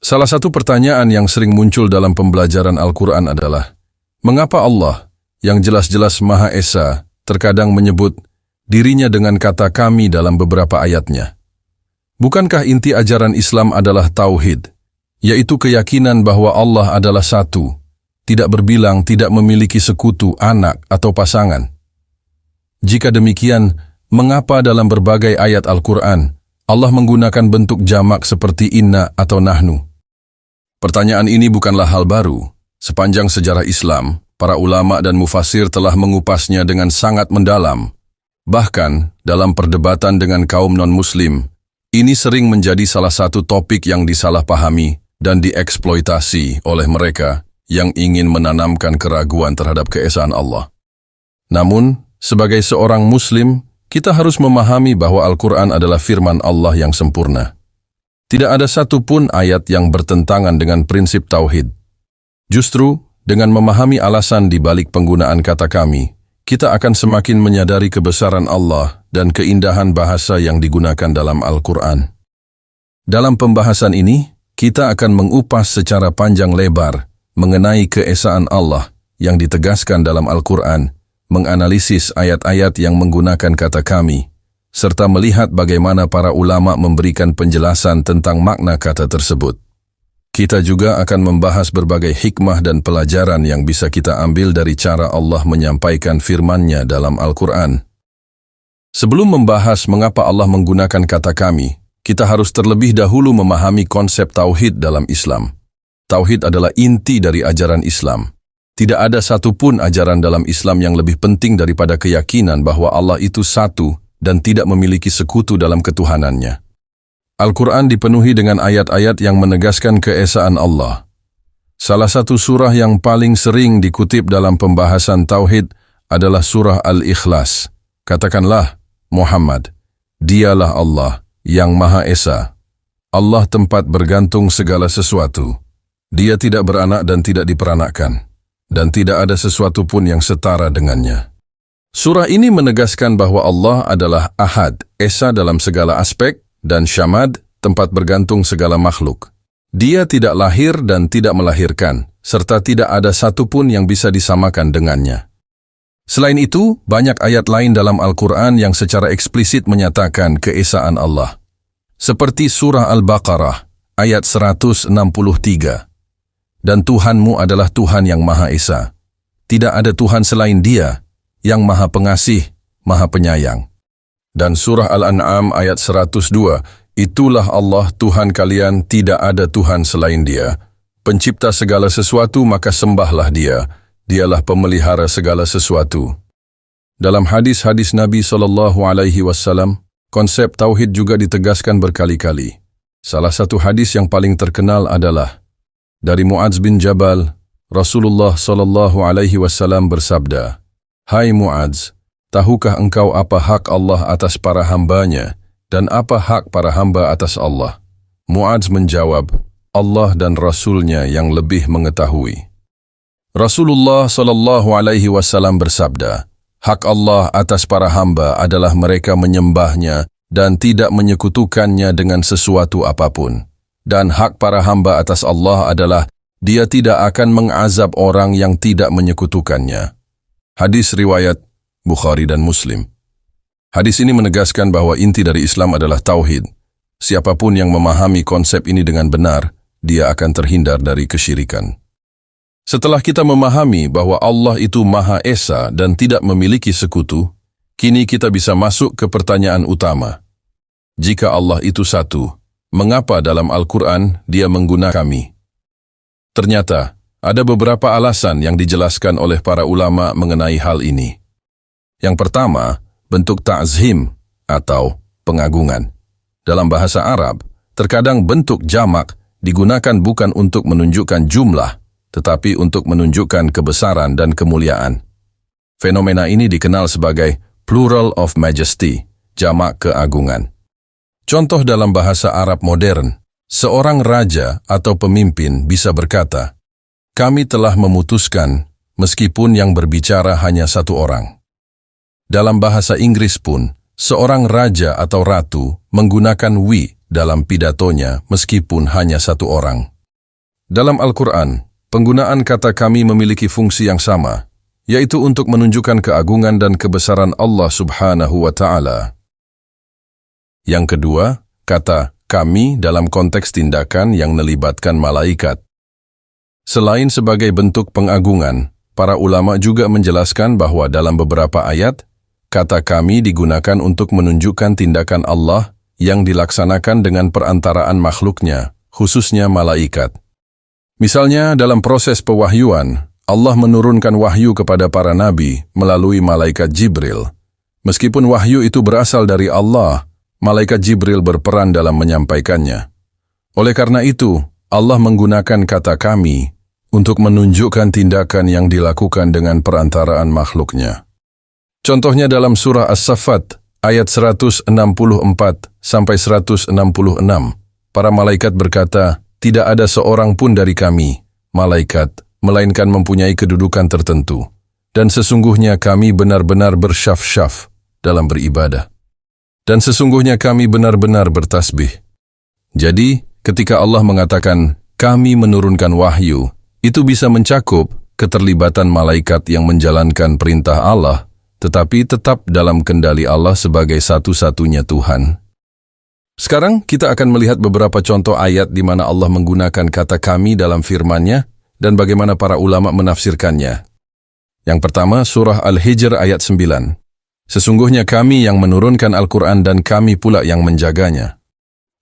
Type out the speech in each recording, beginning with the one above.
Salah satu pertanyaan yang sering muncul dalam pembelajaran Al-Quran adalah, mengapa Allah yang jelas-jelas Maha Esa terkadang menyebut dirinya dengan kata kami dalam beberapa ayatnya? Bukankah inti ajaran Islam adalah tauhid, yaitu keyakinan bahwa Allah adalah satu, tidak berbilang, tidak memiliki sekutu, anak, atau pasangan? Jika demikian, mengapa dalam berbagai ayat Al-Quran Allah menggunakan bentuk jamak seperti inna atau nahnu? Pertanyaan ini bukanlah hal baru. Sepanjang sejarah Islam, para ulama dan mufassir telah mengupasnya dengan sangat mendalam. Bahkan, dalam perdebatan dengan kaum non-muslim, ini sering menjadi salah satu topik yang disalahpahami dan dieksploitasi oleh mereka yang ingin menanamkan keraguan terhadap keesaan Allah. Namun, sebagai seorang muslim, kita harus memahami bahwa Al-Quran adalah firman Allah yang sempurna. Tidak ada satupun ayat yang bertentangan dengan prinsip tauhid. Justru, dengan memahami alasan di balik penggunaan kata kami, kita akan semakin menyadari kebesaran Allah dan keindahan bahasa yang digunakan dalam Al-Quran. Dalam pembahasan ini, kita akan mengupas secara panjang lebar mengenai keesaan Allah yang ditegaskan dalam Al-Quran, menganalisis ayat-ayat yang menggunakan kata kami, serta melihat bagaimana para ulama memberikan penjelasan tentang makna kata tersebut. Kita juga akan membahas berbagai hikmah dan pelajaran yang bisa kita ambil dari cara Allah menyampaikan firman-Nya dalam Al-Quran. Sebelum membahas mengapa Allah menggunakan kata kami, kita harus terlebih dahulu memahami konsep tauhid dalam Islam. Tauhid adalah inti dari ajaran Islam. Tidak ada satupun ajaran dalam Islam yang lebih penting daripada keyakinan bahwa Allah itu satu dan tidak memiliki sekutu dalam ketuhanannya. Al-Quran dipenuhi dengan ayat-ayat yang menegaskan keesaan Allah. Salah satu surah yang paling sering dikutip dalam pembahasan tauhid adalah surah Al-Ikhlas. Katakanlah, Muhammad, dialah Allah yang Maha Esa. Allah tempat bergantung segala sesuatu. Dia tidak beranak dan tidak diperanakkan, dan tidak ada sesuatu pun yang setara dengannya. Surah ini menegaskan bahwa Allah adalah Ahad, Esa dalam segala aspek, dan Syamad, tempat bergantung segala makhluk. Dia tidak lahir dan tidak melahirkan, serta tidak ada satupun yang bisa disamakan dengannya. Selain itu, banyak ayat lain dalam Al-Quran yang secara eksplisit menyatakan keesaan Allah. Seperti surah Al-Baqarah, ayat 163. Dan Tuhanmu adalah Tuhan yang Maha Esa. Tidak ada Tuhan selain Dia, yang Maha Pengasih, Maha Penyayang. Dan surah Al-An'am ayat 102, itulah Allah Tuhan kalian, tidak ada Tuhan selain Dia. Pencipta segala sesuatu, maka sembahlah Dia. Dialah pemelihara segala sesuatu. Dalam hadis-hadis Nabi SAW, konsep tauhid juga ditegaskan berkali-kali. Salah satu hadis yang paling terkenal adalah dari Mu'adz bin Jabal, Rasulullah SAW bersabda, "Hai Mu'adz, tahukah engkau apa hak Allah atas para hambanya dan apa hak para hamba atas Allah?" Mu'adz menjawab, "Allah dan Rasul-Nya yang lebih mengetahui." Rasulullah SAW bersabda, "Hak Allah atas para hamba adalah mereka menyembahnya dan tidak menyekutukannya dengan sesuatu apapun. Dan hak para hamba atas Allah adalah Dia tidak akan mengazab orang yang tidak menyekutukannya." Hadis riwayat Bukhari dan Muslim. Hadis ini menegaskan bahwa inti dari Islam adalah tauhid. Siapapun yang memahami konsep ini dengan benar, dia akan terhindar dari kesyirikan. Setelah kita memahami bahwa Allah itu Maha Esa dan tidak memiliki sekutu, kini kita bisa masuk ke pertanyaan utama. Jika Allah itu satu, mengapa dalam Al-Quran Dia menggunakan kami? Ternyata, ada beberapa alasan yang dijelaskan oleh para ulama mengenai hal ini. Yang pertama, bentuk ta'zim atau pengagungan. Dalam bahasa Arab, terkadang bentuk jamak digunakan bukan untuk menunjukkan jumlah, tetapi untuk menunjukkan kebesaran dan kemuliaan. Fenomena ini dikenal sebagai plural of majesty, jamak keagungan. Contoh dalam bahasa Arab modern, seorang raja atau pemimpin bisa berkata, "Kami telah memutuskan meskipun yang berbicara hanya satu orang." Dalam bahasa Inggris pun, seorang raja atau ratu menggunakan we dalam pidatonya meskipun hanya satu orang. Dalam Al-Quran, penggunaan kata kami memiliki fungsi yang sama, yaitu untuk menunjukkan keagungan dan kebesaran Allah Subhanahu wa Ta'ala. Yang kedua, kata kami dalam konteks tindakan yang melibatkan malaikat. Selain sebagai bentuk pengagungan, para ulama juga menjelaskan bahwa dalam beberapa ayat, kata kami digunakan untuk menunjukkan tindakan Allah yang dilaksanakan dengan perantaraan makhluknya, khususnya malaikat. Misalnya dalam proses pewahyuan, Allah menurunkan wahyu kepada para nabi melalui malaikat Jibril. Meskipun wahyu itu berasal dari Allah, malaikat Jibril berperan dalam menyampaikannya. Oleh karena itu, Allah menggunakan kata kami untuk menunjukkan tindakan yang dilakukan dengan perantaraan makhluknya. Contohnya dalam surah As-Saffat ayat 164-166, para malaikat berkata, tidak ada seorang pun dari kami, malaikat, melainkan mempunyai kedudukan tertentu, dan sesungguhnya kami benar-benar bersyaf-syaf dalam beribadah. Dan sesungguhnya kami benar-benar bertasbih. Jadi, ketika Allah mengatakan, kami menurunkan wahyu, itu bisa mencakup keterlibatan malaikat yang menjalankan perintah Allah, tetapi tetap dalam kendali Allah sebagai satu-satunya Tuhan. Sekarang kita akan melihat beberapa contoh ayat di mana Allah menggunakan kata kami dalam firman-Nya dan bagaimana para ulama menafsirkannya. Yang pertama, surah Al-Hijr ayat 9. Sesungguhnya kami yang menurunkan Al-Quran dan kami pula yang menjaganya.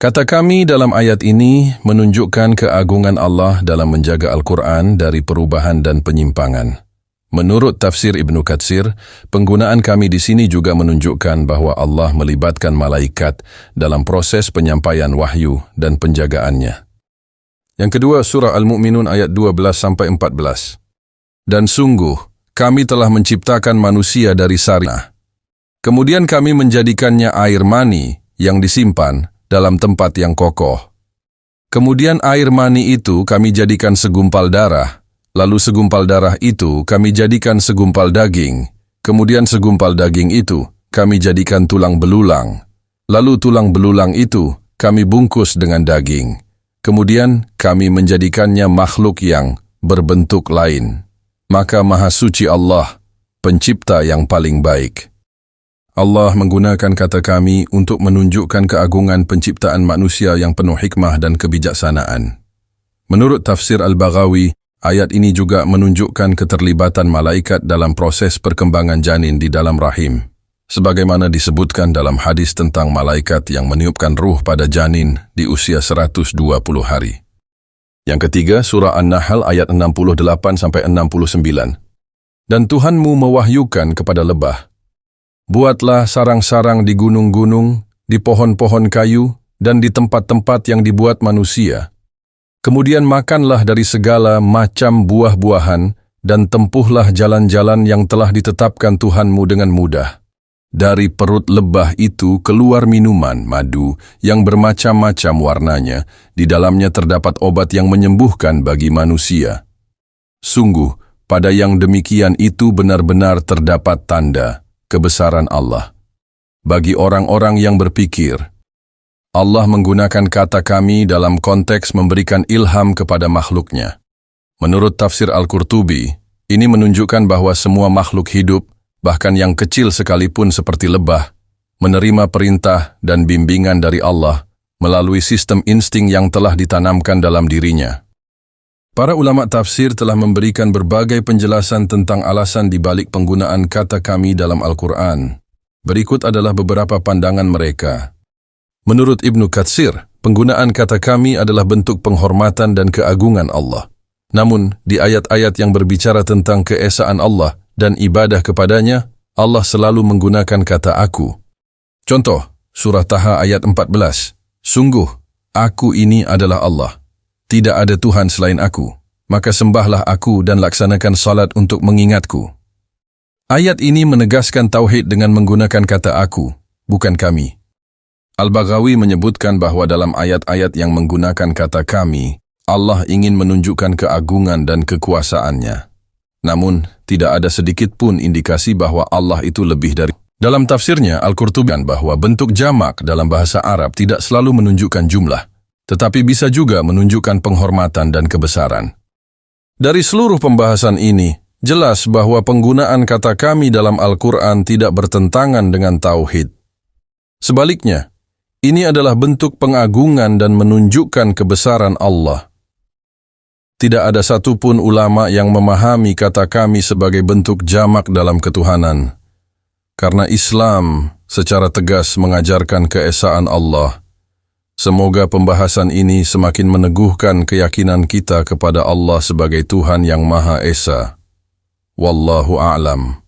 Kata kami dalam ayat ini menunjukkan keagungan Allah dalam menjaga Al-Quran dari perubahan dan penyimpangan. Menurut tafsir Ibnu Katsir, penggunaan kami di sini juga menunjukkan bahwa Allah melibatkan malaikat dalam proses penyampaian wahyu dan penjagaannya. Yang kedua, surah Al-Mu'minun ayat 12-14. Dan sungguh, kami telah menciptakan manusia dari sarah. Kemudian kami menjadikannya air mani yang disimpan dalam tempat yang kokoh. Kemudian air mani itu kami jadikan segumpal darah, lalu segumpal darah itu kami jadikan segumpal daging, kemudian segumpal daging itu kami jadikan tulang belulang, lalu tulang belulang itu kami bungkus dengan daging, kemudian kami menjadikannya makhluk yang berbentuk lain. Maka Maha Suci Allah, pencipta yang paling baik. Allah menggunakan kata kami untuk menunjukkan keagungan penciptaan manusia yang penuh hikmah dan kebijaksanaan. Menurut tafsir Al-Baghawi, ayat ini juga menunjukkan keterlibatan malaikat dalam proses perkembangan janin di dalam rahim, sebagaimana disebutkan dalam hadis tentang malaikat yang meniupkan ruh pada janin di usia 120 hari. Yang ketiga, surah An-Nahl ayat 68-69. Dan Tuhanmu mewahyukan kepada lebah, buatlah sarang-sarang di gunung-gunung, di pohon-pohon kayu, dan di tempat-tempat yang dibuat manusia. Kemudian makanlah dari segala macam buah-buahan, dan tempuhlah jalan-jalan yang telah ditetapkan Tuhanmu dengan mudah. Dari perut lebah itu keluar minuman, madu, yang bermacam-macam warnanya. Di dalamnya terdapat obat yang menyembuhkan bagi manusia. Sungguh, pada yang demikian itu benar-benar terdapat tanda kebesaran Allah. Bagi orang-orang yang berpikir, Allah menggunakan kata kami dalam konteks memberikan ilham kepada makhluknya. Menurut tafsir Al-Qurtubi, ini menunjukkan bahwa semua makhluk hidup, bahkan yang kecil sekalipun seperti lebah, menerima perintah dan bimbingan dari Allah melalui sistem insting yang telah ditanamkan dalam dirinya. Para ulama tafsir telah memberikan berbagai penjelasan tentang alasan dibalik penggunaan kata kami dalam Al-Quran. Berikut adalah beberapa pandangan mereka. Menurut Ibnu Katsir, penggunaan kata kami adalah bentuk penghormatan dan keagungan Allah. Namun, di ayat-ayat yang berbicara tentang keesaan Allah dan ibadah kepadanya, Allah selalu menggunakan kata aku. Contoh, surah Taha ayat 14. Sungguh, aku ini adalah Allah. Tidak ada Tuhan selain aku, maka sembahlah aku dan laksanakan salat untuk mengingatku. Ayat ini menegaskan tauhid dengan menggunakan kata aku, bukan kami. Al-Baghawi menyebutkan bahwa dalam ayat-ayat yang menggunakan kata kami, Allah ingin menunjukkan keagungan dan kekuasaannya. Namun, tidak ada sedikit pun indikasi bahwa Allah itu lebih dari. Dalam tafsirnya, Al-Qurtubi bahwa bentuk jamak dalam bahasa Arab tidak selalu menunjukkan jumlah, tetapi bisa juga menunjukkan penghormatan dan kebesaran. Dari seluruh pembahasan ini, jelas bahwa penggunaan kata kami dalam Al-Quran tidak bertentangan dengan tauhid. Sebaliknya, ini adalah bentuk pengagungan dan menunjukkan kebesaran Allah. Tidak ada satupun ulama yang memahami kata kami sebagai bentuk jamak dalam ketuhanan, karena Islam secara tegas mengajarkan keesaan Allah. Semoga pembahasan ini semakin meneguhkan keyakinan kita kepada Allah sebagai Tuhan yang Maha Esa. Wallahu a'lam.